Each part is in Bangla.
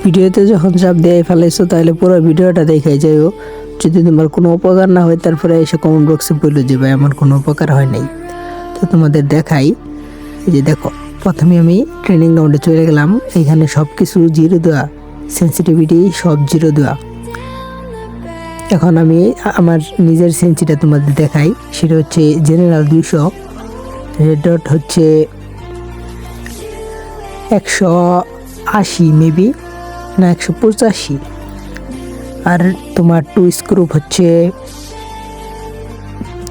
ভিডিওতে যখন চাপ দিয়ে ফেলাইছো তাহলে পুরো ভিডিওটা দেখাই যাইও। যদি তোমার কোনো উপকার না হয় তারপরে এসে কমেন্ট বক্সে বলে যে ভাই আমার কোনো উপকার হয় নাই। তো তোমাদের দেখাই, এই যে দেখো, প্রথমে আমি ট্রেনিং গ্রাউন্ডে চলে গেলাম। এখানে সব কিছু জিরো দেওয়া, সেন্সিটিভিটি সব জিরো দেওয়া। এখন আমি আমার নিজের সেন্সিটা তোমাদের দেখাই। সেটা হচ্ছে জেনারেল 200, রেড ডট হচ্ছে 180 মেবি, না 185, আর তোমার টু স্ক্রুপ হচ্ছে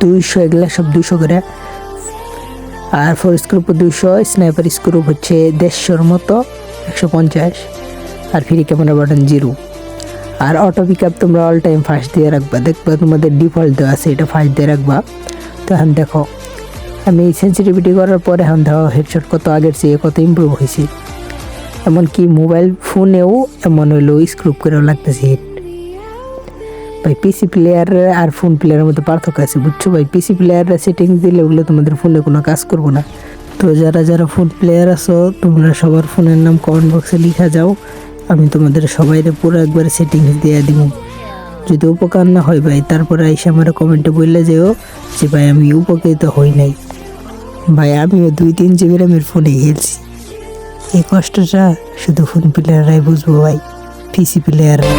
200, এগুলা সব 200 করে। আর ফোর স্ক্রুপ 200, স্নাইপার স্ক্রুপ হচ্ছে 150 মতো, 150। আর ফ্রি ক্যামেরা বাটন 0। আর অটো পিক আপ তোমরা অল টাইম ফার্স্ট দিয়ে রাখবা, দেখবা তোমাদের ডিফল্ট দেওয়া আছে, এটা ফার্স্ট দিয়ে রাখবা। তো এখন দেখো আমি সেন্সিটিভিটি করার পরে এখন দেখো হেডশট কত আগের চেয়ে কত ইমপ্রুভ হয়েছে। এমনকি মোবাইল ফোনেও এমন হইলো স্ক্রুপ করেও লাগতেছে হিট। ভাই পিসি প্লেয়ার আর ফোন প্লেয়ারের মধ্যে পার্থক্য আছে, বুঝছো ভাই? পিসি প্লেয়াররা সেটিংস দিলে ওগুলো তোমাদের ফোনে কোনো কাজ করবো না। তো যারা যারা ফোন প্লেয়ার আছো তোমরা সবার ফোনের নাম কমেন্ট বক্সে লিখা যাও, আমি তোমাদের সবাইরে পুরো একবারে সেটিংস দিয়ে দিব। যদি উপকার না হয় ভাই তারপরে এসে আমার কমেন্টে বললে যেও যে ভাই আমি উপকৃত হই নাই। ভাই আমিও 2-3 জিবি র্যামের ফোনে খেলছি, এই কষ্টটা শুধু ফোন প্লেয়াররাই বুঝবো ভাই, পিসি প্লেয়াররা।